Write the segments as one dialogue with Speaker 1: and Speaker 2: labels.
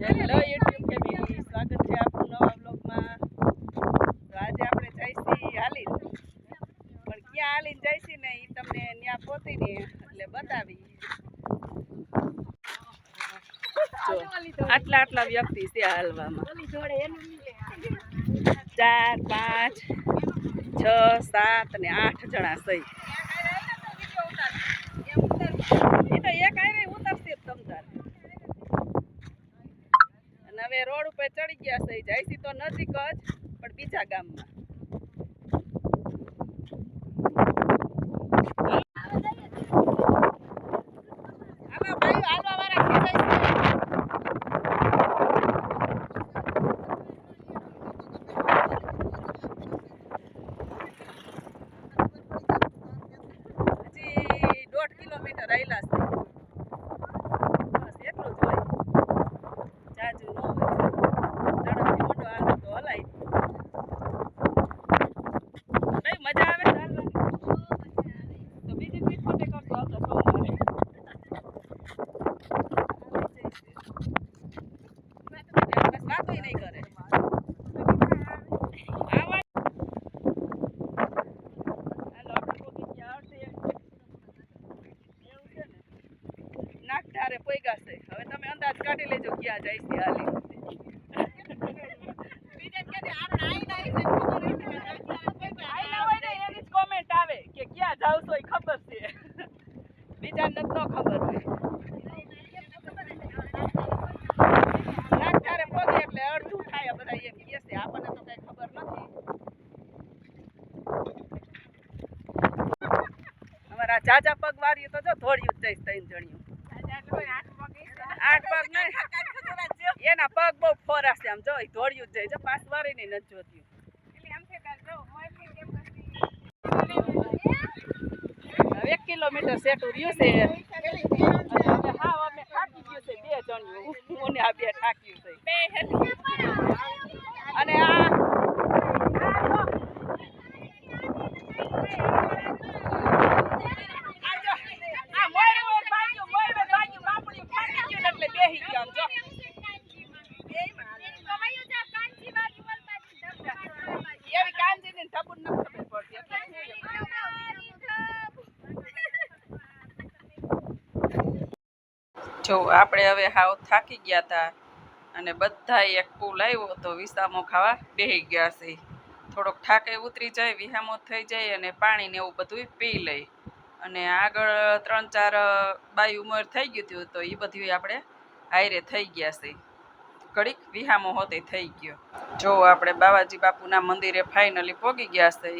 Speaker 1: Hello YouTube family, સ્વાગત છે આપનું નવા બ્લોગમાં. તો આજે આપણે જઈશી હાલી, પણ ક્યાં હાલીને જઈશી ને એ તમને ત્યાં પહોંચીને એટલે બતાવી. જો આટલા વ્યક્તિ છે હાલવામાં, 4, 5, 6, 7 અને 8 જણા સહી. એ તો એક આવી ઉતરશે તમતાર. હવે રોડ ઉપર ચડી ગયા છે, જઈશી તો નજીક જ પણ બીજા ગામમાં. હજી 1.5 કિલોમીટર આયલા છે, બસ એટલું જ હોય, જાજુ ન હોય. ઝડપથી મોટો હાલતો તો હલાય. કઈ મજા આવે ચાલવાની? તો બીજી ટ્રીપ માટે કરતો આવતો સોમવારે. બસ વાતો નહીં કરે. નાગધારે પોઈગા છે. હવે તમે અંદાજ કાઢી લેજો ક્યાં જાય છે હાલી. એની જ કોમેન્ટ આવે કે ક્યાં જાવ છો એ ખબર છે, બીજાને ન ખબર હોય. નાગધારે પોગે એટલે અડધું થાય બધા એમ કે છે, આપણને તો કઈ ખબર નથી. અમારા જાજા પગ વાળીએ તો જો ધોળિયું જ જઈશ 3 જણિયું. 8 પગ નહીં, એના પગ બહુ ફોરા છે. આમ જો ધોળિયું જ જાય. જો પાસ વાળી ને નથી જોતી. 1 કિલોમીટર સેટું રહ્યું છે. હવે હા અમે થાકી ગયું છે 2 જણિયું. હું ને આ 2 થાક્યું છે. અને આ જો આપણે હવે હાવ થાકી ગયા હતા અને બધા એક પુલ આવ્યો તો વિસામો ખાવા બેસી ગયા છે. થોડોક થાકે ઉતરી જાય, વિહામો થઈ જાય અને પાણી ને એવું બધું પી લઈ. અને આગળ 3-4 બાઈ ઉંમર થઈ ગયું હતું તો એ બધું આપણે હાયરે થઈ ગયા છે. ઘડીક વિહામો હોતે થઈ ગયો. જો આપણે બાવાજી બાપુના મંદિરે ફાઇનલી પહોંચી ગયા છે.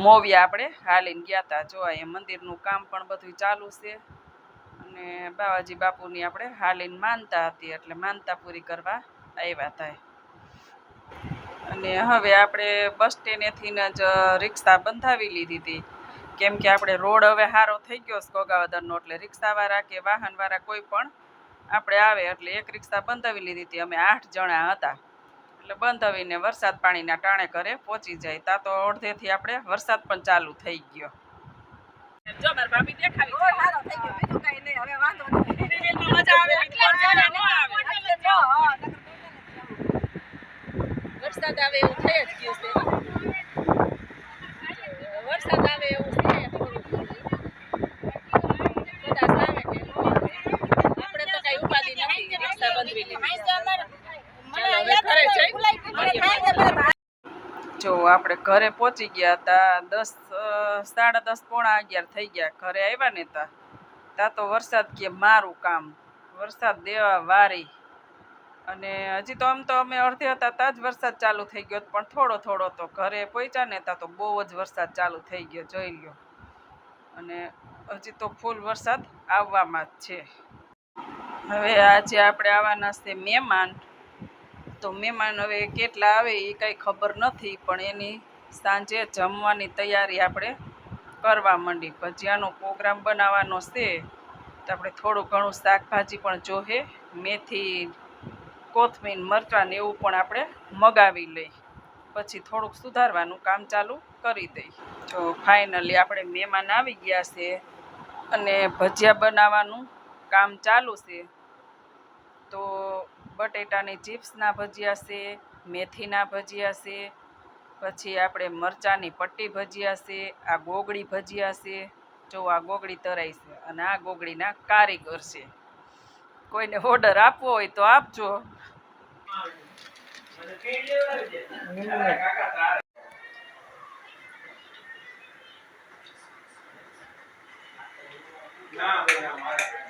Speaker 1: મોવિયા આપણે હાલીને ગયા હતા. જો એ મંદિરનું કામ પણ બધું ચાલુ છે અને બાવાજી બાપુની આપણે હાલીને માનતા હતી એટલે માનતા પૂરી કરવા આવ્યા હતા. અને હવે આપણે બસ સ્ટેન્ડેથી જ રિક્ષા બંધાવી લીધી હતી, કેમ કે આપણે રોડ હવે સારો થઈ ગયો છે ઘોઘાવદરનો, એટલે રિક્ષાવાળા કે વાહનવાળા કોઈ પણ આપણે આવે એટલે એક રિક્ષા બંધાવી લીધી હતી. અમે 8 જણા હતા એટલે બંધાવીને વરસાદ પાણીના ટાણે ઘરે પહોંચી જાય. તા તો અડધેથી આપણે વરસાદ પણ ચાલુ થઈ ગયો. જો મારા ભાભી દેખાડી છે. સારો થઈ ગયો, બીજું કઈ નહીં. હવે વાંધો નથી. સિરિયલમાં મજા આવે એટલે ન આવે. વરસાદ આવે એવું થઈ જ ગયું છે. વરસાદ આવે એવું છે. કદાચ આવે કે ન આવે. આપણે તો કઈ ઉપાધિ નથી. રિક્ષા બંધવી લીધી. ચાલો હવે ઘરે જઈ. જો આપણે ઘરે પહોંચી ગયા હતા. 10, 10:30, પોણા 11 થઈ ગયા. ઘરે આવ્યા ને તા તો વરસાદ કે મારું કામ, વરસાદ દેવા વારી. અને હજી તો આમ તો અમે અડધે હતા ત્યાં જ વરસાદ ચાલુ થઈ ગયો, પણ થોડો થોડો તો ઘરે પહોંચ્યા ને ત્યાં તો બહુ જ વરસાદ ચાલુ થઈ ગયો, જોઈ લ્યો. અને હજી તો ફૂલ વરસાદ આવવામાં જ છે. હવે આજે આપણે આવવાના છે મહેમાન. તો મહેમાન હવે કેટલા આવે એ કંઈ ખબર નથી, પણ એની સાંજે જમવાની તૈયારી આપણે કરવા માંડી. ભજીયાનો પ્રોગ્રામ બનાવવાનો છે તો આપણે થોડું ઘણું શાકભાજી પણ જોહે, મેથી, કોથમીર, મરચાં ને એવું પણ આપણે મગાવી લઈ. પછી થોડુંક સુધારવાનું કામ ચાલુ કરી દઈ. જો ફાઇનલી આપણે મહેમાન આવી ગયા છે અને ભજીયા બનાવવાનું કામ ચાલુ છે. તો બટેટાની ચિપ્સના ભજીયા છે, મેથીના ભજીયા છે, પછી આપણે મરચાંની પટ્ટી ભજીયા છે, આ ગોગળી ભજીયા છે. જો આ ગોગળી તરાઈ છે અને આ ગોગળીના કારીગર છે. કોઈને ઓર્ડર આપવો હોય તો આપજો. ના